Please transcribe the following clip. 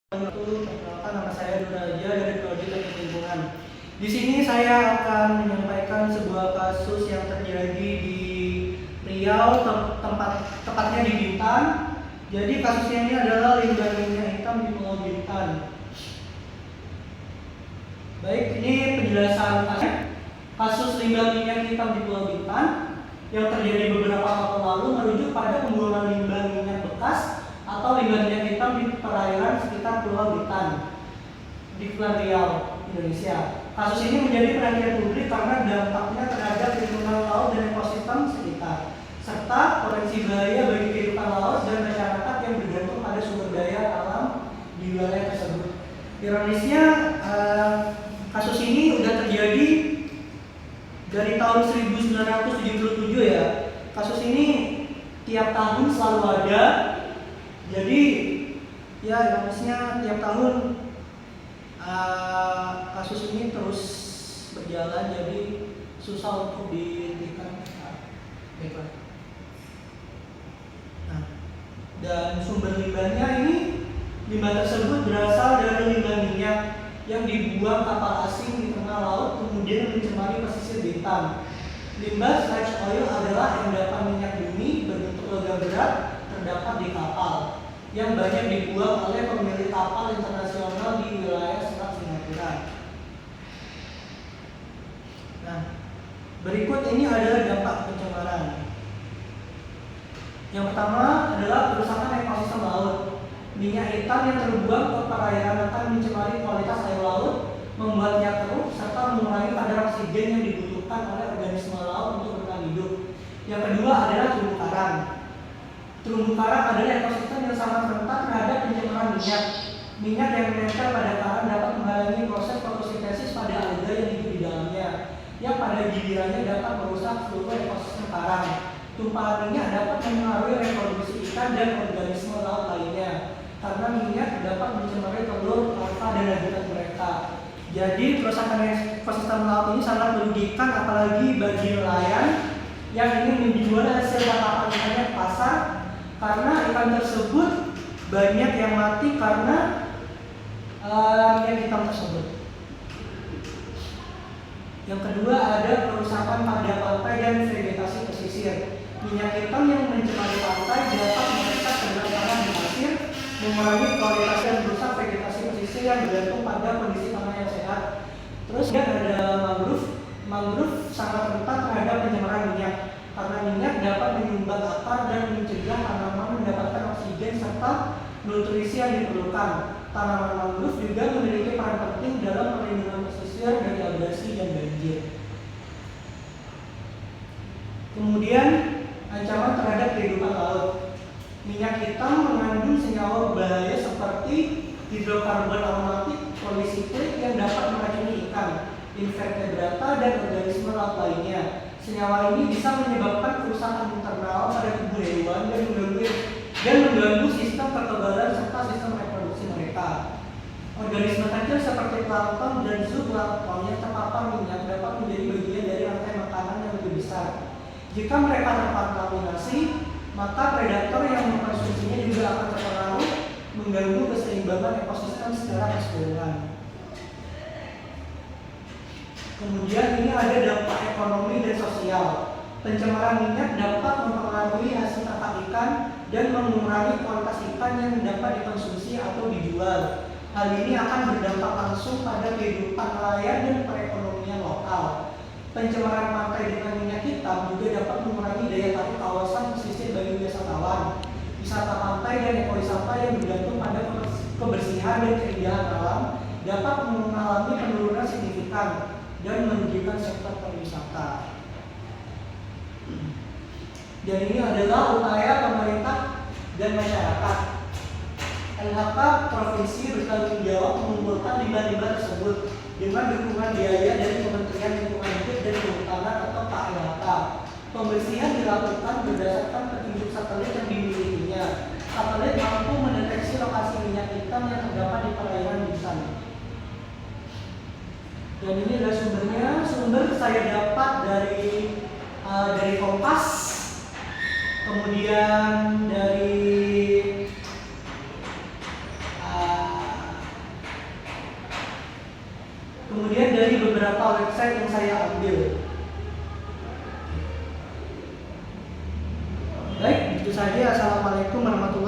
Perkenalkan, nama saya Duraja dari Prodi Teknik Lingkungan. Di sini saya akan menyampaikan sebuah kasus yang terjadi di Riau, tepatnya di Bintan. Jadi kasusnya ini adalah limbah minyak hitam di Pulau Bintan. Baik, ini penjelasan kasus limbah minyak hitam di Pulau Bintan yang terjadi beberapa waktu lalu merujuk pada pembuangan limbah minyak bekas atau limbah minyak hitam di perairan sekitar Pulau Bintan di Kepulauan Riau, Indonesia. Kasus ini menjadi perhatian publik karena dampaknya terhadap lingkungan laut dan ekosistem sekitar, serta potensi bahaya bagi kehidupan laut dan masyarakat yang bergantung pada sumber daya alam di wilayah tersebut. Ironisnya, kasus ini sudah terjadi dari tahun 1977 ya. Kasus ini tiap tahun selalu ada. Jadi ya ironisnya tiap tahun kasus ini terus berjalan, jadi susah untuk dihentikan. Nah, dan sumber limbahnya ini, limbah tersebut berasal dari limbah minyak yang dibuang kapal asing di tengah laut kemudian mencemari pesisir Bintan. Limbah sludge oil adalah endapan minyak bumi berbentuk logam berat terdapat di kapal yang banyak dibuang oleh pemilik kapal internasional di wilayah Selat Singapura. Nah, berikut ini adalah dampak pencemaran. Yang pertama adalah kerusakan ekosistem laut. Minyak hitam yang terbuang ke perairan akan mencemari kualitas air laut, membuatnya keruh, serta mengurangi kadar oksigen yang dibutuhkan oleh organisme laut untuk bertahan hidup. Yang kedua adalah terumbu karang. Terumbu karang adalah ekosistem yang sangat rentan terhadap pencemaran minyak. Minyak yang menempel pada karang dapat menghalangi proses fotosintesis pada alga yang hidup di dalamnya, yang pada gilirannya dapat merusak seluruh ekosistem karang. Tumpahan minyak dapat mempengaruhi reproduksi ikan dan organisme laut lainnya, karena minyak dapat mencemari telur, larva, dan habitat mereka. Jadi kerusakan ekosistem laut ini sangat merugikan, apalagi bagi nelayan yang ingin menjual hasil tangkapan ikannya ke pasar, karena ikan tersebut banyak yang mati karena minyak hitam tersebut. Yang kedua ada kerusakan pada pantai dan vegetasi pesisir. Minyak hitam yang mencemari pantai dapat merusak tanah di pasir, mengurangi kualitas dan merusak vegetasi pesisir yang bergantung pada kondisi tanah yang sehat. Terus ada mangrove. Mangrove sangat rentan terhadap pencemaran minyak, karena minyak dapat menyumbat akar dan mencegah tanaman mendapatkan oksigen serta nutrisi yang diperlukan. Tanaman mangrove juga memiliki peran penting dalam perlindungan pesisir dari abrasi dan banjir. Kemudian ancaman terhadap kehidupan laut. Minyak hitam mengandung senyawa berbahaya seperti hidrokarbon aromatik polisitrik yang dapat meracuni ikan, invertebrata, dan organisme laut lainnya. Senyawa ini bisa menyebabkan kerusakan internal pada tubuh hewan dan mengganggu sistem kekebalan serta sistem reproduksi mereka. Organisme kecil seperti plankton dan zooplankton yang terpapar minyak dapat menjadi bagian dari rantai makanan yang lebih besar. Jika mereka terkontaminasi, maka predator yang mengkonsumsinya juga akan terpengaruh, mengganggu keseimbangan ekosistem secara keseluruhan. Kemudian ini ada dampak ekonomi dan sosial. Pencemaran minyak dapat mempengaruhi hasil tangkap ikan dan mengurangi kualitas ikan yang dapat dikonsumsi atau dijual. Hal ini akan berdampak langsung pada kehidupan nelayan dan perekonomian lokal. Pencemaran pantai dengan minyak hitam juga dapat mengurangi daya tarik kawasan pesisir bagi wisatawan. Wisata pantai dan ekowisata yang bergantung pada kebersihan dan keindahan alam dapat mengalami penurunan signifikan dan merugikan sektor pariwisata. Dan ini adalah upaya pemerintah dan masyarakat. LHK provinsi bertanggung jawab mengumpulkan limbah-limbah tersebut dengan dukungan biaya dari Kementerian Lingkungan Hidup dan Kehutanan atau KLHK. Pembersihan dilakukan berdasarkan petunjuk satelit yang dimilikinya. Satelit mampu mendeteksi lokasi minyak hitam yang terdapat di perairan Bintan. Dan ini adalah sumbernya. Sumber saya dapat dari Kompas, kemudian dari Kemudian dari beberapa website yang saya ambil. Baik, itu saja. Assalamualaikum warahmatullahi wabarakatuh.